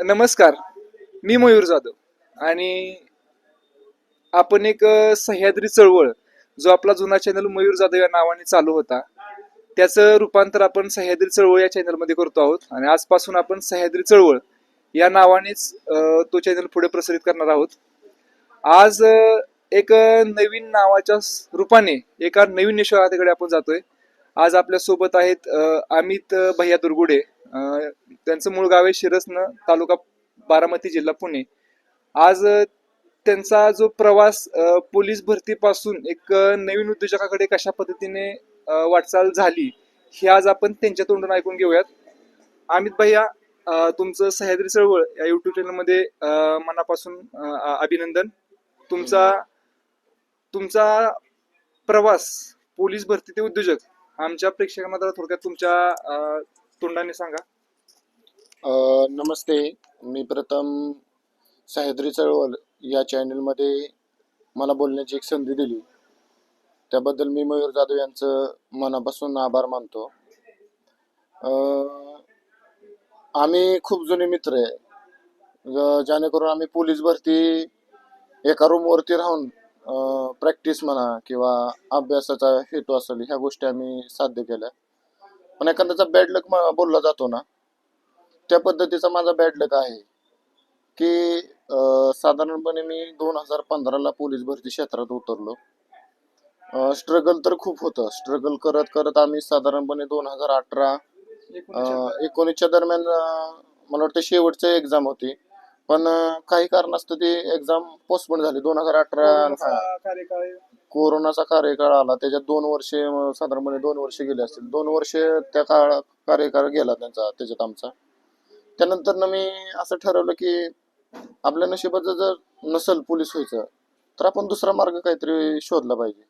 नमस्कार. मी मयूर जाधव आणि आपण एक सह्याद्री चळवळ जो आपला जुना चॅनल मयूर जाधव या नावाने चालू होता त्याचं रूपांतर आपण सह्याद्री चळवळ या चॅनलमध्ये करतो आहोत आणि आजपासून आपण सह्याद्री चळवळ या नावानेच तो चॅनल पुढे प्रसारित करणार आहोत. आज एक नवीन नावाच्या रूपाने एका नवीन यशोगाथेकडे आपण जातोय. आज आपल्या सोबत आहेत अमित भैया दुर्गुडे. त्यांचं मूळ गाव आहे शिरसनं, तालुका बारामती, जिल्हा पुणे. आज त्यांचा जो प्रवास पोलीस भरतीपासून एक नवीन उद्योजकाकडे कशा पद्धतीने वाटचाल झाली ही आज आपण त्यांच्या तोंडून ऐकून घेऊयात. अमित भैया, तुमचं सह्याद्री चळवळ या युट्यूब चॅनलमध्ये मनापासून अभिनंदन. तुमचा तुमचा प्रवास पोलीस भरती ते उद्योजक आमच्या प्रेक्षकांना जरा थोडक्यात तुमच्या तोंडाने सांगा. नमस्ते. मी प्रथम सह्याद्री चळवळ या चॅनलमध्ये मला बोलण्याची एक संधी दिली त्याबद्दल मी मयूर जाधव यांचं मनापासून आभार मानतो. आम्ही खूप जुने मित्र आहे, जेणेकरून आम्ही पोलीस भरती एका रूमवरती राहून प्रॅक्टिस म्हणा किंवा अभ्यासाचा हेतू असेल ह्या गोष्टी आम्ही साध्य केल्या. पण एखाद्याचा बॅड लक बोलला जातो ना, त्या पद्धतीचा माझा बॅड लक आहे की साधारणपणे मी 2015ला पोलीस भरती क्षेत्रात उतरलो. स्ट्रगल तर खूप होतं. स्ट्रगल करत करत आम्ही साधारणपणे 2018-19च्या दरम्यान मला वाटतं शेवटची एक्झाम होती, पण काही कारणास्तव ती एक्झाम पोस्टपोन झाली. 2018 कोरोनाचा कार्यकाळ आला, त्याच्यात 2 वर्षे साधारणपणे 2 वर्ष गेले असतील. 2 वर्ष त्या कार्यकाळ गेला त्यांचा, त्याच्यात आमचा. त्यानंतर मी असं ठरवलं की आपल्या नशिबाचं जर नसेल पोलीस व्हायचं तर आपण दुसरा मार्ग काहीतरी शोधला पाहिजे.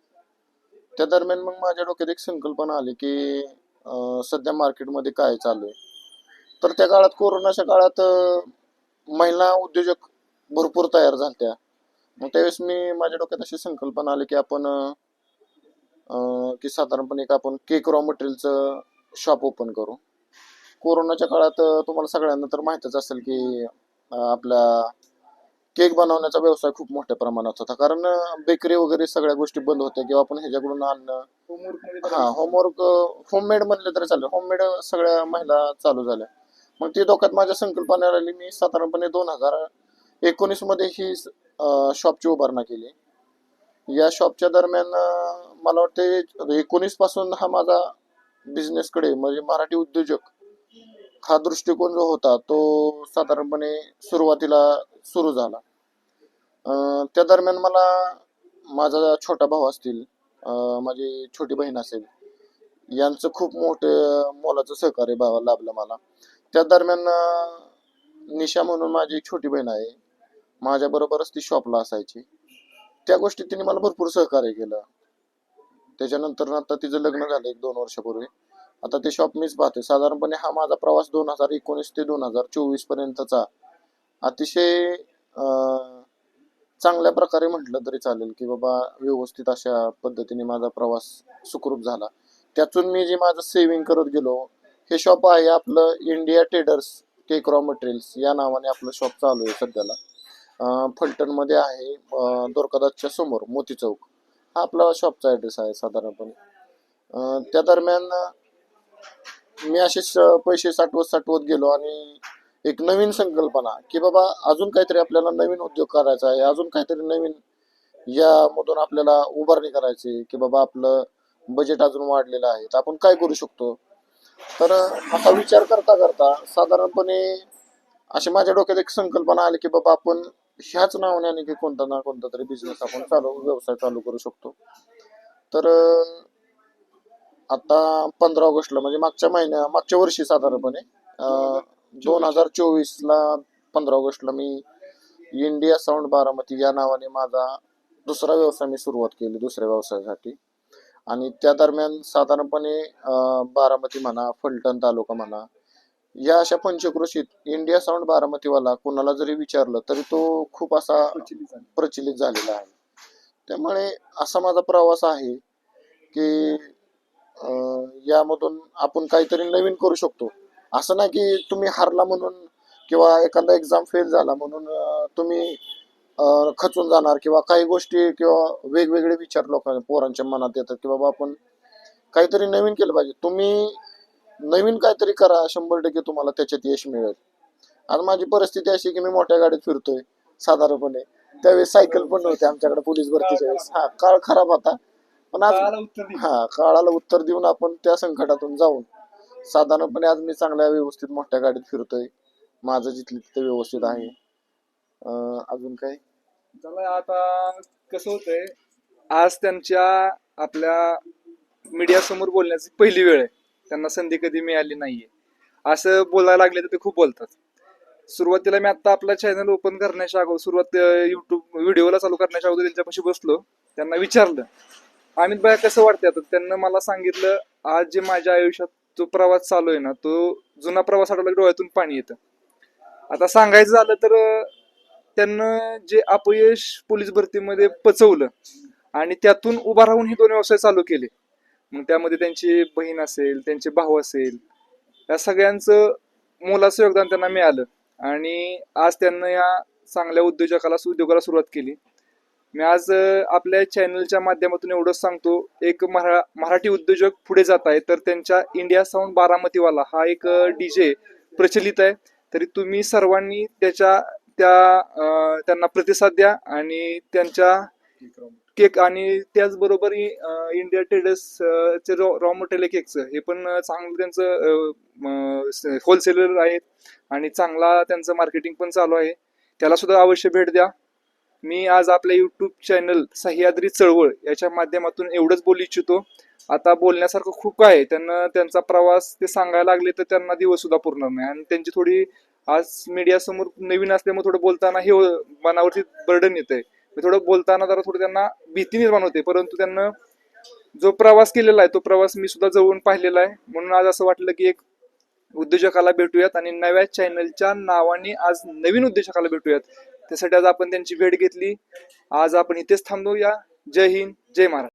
त्या दरम्यान मग माझ्या डोक्यात एक संकल्पना आली की सध्या मार्केटमध्ये काय चालू आहे. तर त्या काळात, कोरोनाच्या काळात, महिला उद्योजक भरपूर तयार झाल्या. मग त्यावेळेस माझ्या डोक्यात अशी संकल्पना आली की आपण साधारणपणे आपण केक रॉ मटेरियलचं शॉप ओपन करू. कोरोनाच्या काळात तुम्हाला सगळ्यांना तर माहीतच असेल की आपला केक बनवण्याचा व्यवसाय खूप मोठ्या प्रमाणात होता, कारण बेकरी वगैरे सगळ्या गोष्टी बंद होत्या किंवा आपण ह्याच्याकडून आणणं, होमवर्क होममेड म्हणलं तरी चालेल, होममेड सगळ्या महिला चालू झाल्या. मग ती डोक्यात माझ्या संकल्पना आली. मी साधारणपणे 2019 मध्ये ही शॉपची उभारणा केली. या शॉपच्या दरम्यान मला वाटते 19 पासून हा माझा बिझनेसकडे म्हणजे मराठी उद्योजक हा दृष्टिकोन जो होता तो साधारणपणे सुरुवातीला सुरू झाला. त्या दरम्यान मला माझा छोटा भाऊ असतील, माझी छोटी बहीण असेल, यांचं खूप मोलाचं सहकार्य लाभलं मला. त्या दरम्यान निशा म्हणून माझी एक छोटी बहीण आहे, माझ्याबरोबरच ती शॉपला असायची. त्या गोष्टी तिने मला भरपूर सहकार्य केलं. त्याच्यानंतर आता तिचं लग्न झालं 1-2 वर्षापूर्वी. आता ते शॉप मीच पाहते. साधारणपणे हा माझा प्रवास 2019 ते 2024 पर्यंतचा अतिशय चांगल्या प्रकारे म्हटलं तरी चालेल की बाबा व्यवस्थित अशा पद्धतीने माझा प्रवास सुखरूप झाला. त्यातून मी जे माझं सेव्हिंग करत गेलो. हे शॉप आहे आपलं India traders cake raw materials या नावाने आपलं शॉप चालू आहे सध्याला. फलटणमध्ये आहे, द्वारकादासच्या समोर मोती चौक हा आपला शॉपचा ॲड्रेस आहे साधारणपणे. त्या दरम्यान मी असेच पैसे साठवत गेलो आणि एक नवीन संकल्पना की बाबा अजून काहीतरी आपल्याला नवीन उद्योग करायचा आहे, अजून काहीतरी नवीन यामधून आपल्याला उभारणी करायची की बाबा आपलं बजेट अजून वाढलेलं आहे, तर आपण काय करू शकतो. तर असा विचार करता करता साधारणपणे अशी माझ्या डोक्यात एक संकल्पना आली की बाबा आपण ह्याच नावाने आणखी कोणता ना कोणता तरी बिझनेस आपण व्यवसाय चालू करू शकतो. तर आता 15 ऑगस्टला म्हणजे मागच्या वर्षी साधारणपणे 2024ला 15 ऑगस्टला मी इंडिया साऊंड बारामती या नावाने माझा दुसरा व्यवसाय मी सुरुवात केली दुसऱ्या व्यवसायासाठी. आणि त्या दरम्यान साधारणपणे बारामती म्हणा, फलटण तालुका म्हणा, या अशा पंचक्रोशीत इंडिया साऊंड बारामतीवाला कोणाला जरी विचारलं तरी तो खूप असा प्रचलित झालेला आहे. त्यामुळे असा माझा प्रवास आहे की यामधून आपण काहीतरी नवीन करू शकतो. असं नाही की तुम्ही हारला म्हणून किंवा एखादा एक्झाम फेल झाला म्हणून तुम्ही खचून जाणार किंवा काही गोष्टी किंवा वेगवेगळे विचार लोकांना पोरांच्या मनात येतात की बाबा आपण काहीतरी नवीन केलं पाहिजे. तुम्ही नवीन काहीतरी करा, 100% तुम्हाला त्याच्यात यश मिळेल. आज माझी परिस्थिती अशी आहे की मी मोठ्या गाडीत फिरतोय साधारणपणे. त्यावेळेस सायकल पण नव्हती आमच्याकडे पोलीस भरतीच्या वेळेस. हा, काळ खराब होता, पण आज काळाला उत्तर देऊन आपण त्या संकटातून जाऊन साधारणपणे आज मी चांगल्या व्यवस्थित मोठ्या गाडीत फिरतोय. माझं जिथलं तिथे व्यवस्थित आहे. अजून काय? चला आता कसं होतंय, आज त्यांच्या आपल्या मीडिया समोर बोलण्याची पहिली वेळ आहे. त्यांना संधी कधी मिळाली नाहीये. असं बोलायला लागले तर ते खूप बोलतात. सुरुवातीला मी आता आपला चॅनल ओपन करण्याच्या अगोदर सुरुवात युट्यूब व्हिडिओला चालू करण्याच्या अगोदर त्यांच्यापाशी बसलो. त्यांना विचारलं, अमित भाई कसं वाटतंय आता? त्यांना मला सांगितलं, आज जे माझ्या आयुष्यात जो प्रवास चालू आहे ना, तो जुना प्रवास आठवला की डोळ्यातून पाणी येतं. आता सांगायचं झालं तर त्यांना जे अपयश पोलीस भरतीमध्ये पचवलं आणि त्यातून उभा राहून हे 2 व्यवसाय चालू केले. मग त्यामध्ये त्यांची बहीण असेल, त्यांचे भाऊ असेल, या सगळ्यांचं मोलाचं योगदान त्यांना मिळालं आणि आज त्यांना या चांगल्या उद्योगाला सुरुवात केली. मी आज आपल्या चॅनलच्या माध्यमातून एवढंच सांगतो, एक मराठी उद्योजक पुढे जात आहे तर त्यांच्या इंडिया साऊंड बारामतीवाला हा एक डीजे प्रचलित आहे. तरी तुम्ही सर्वांनी त्यांना प्रतिसाद द्या आणि त्यांच्या केक आणि त्याचबरोबर इंडिया ट्रेडर्स चे रॉ मटेरियल केकचं हे पण चांगलं त्यांचं होलसेलर आहेत आणि चांगला त्यांचं मार्केटिंग पण चालू आहे. त्याला सुद्धा अवश्य भेट द्या. मी आज आपल्या युट्यूब चॅनल सह्याद्री चळवळ याच्या माध्यमातून एवढंच बोलू इच्छितो. आता बोलण्यासारखं खूप काय आहे. त्यांना त्यांचा प्रवास ते सांगायला लागले तर त्यांना दिवस सुद्धा पुरणार नाही आणि त्यांची थोडी आज मीडिया समोर नवीन असल्यामुळे थोडं बोलताना हे मनावरती बर्डन येतंय. थोडं बोलताना जरा थोडं त्यांना भीती निर्माण होते, परंतु त्यांना जो प्रवास केलेला आहे तो प्रवास मी सुद्धा जवळून पाहिलेला आहे. म्हणून आज असं वाटलं की एक उद्योजकाला भेटूयात आणि नव्या चॅनलच्या नावाने आज नवीन उद्योजकाला भेटूयात. त्यासाठी आज आपण त्यांची भेट घेतली. आज आपण इथेच थांबूया. जय हिंद, जय महाराष्ट्र.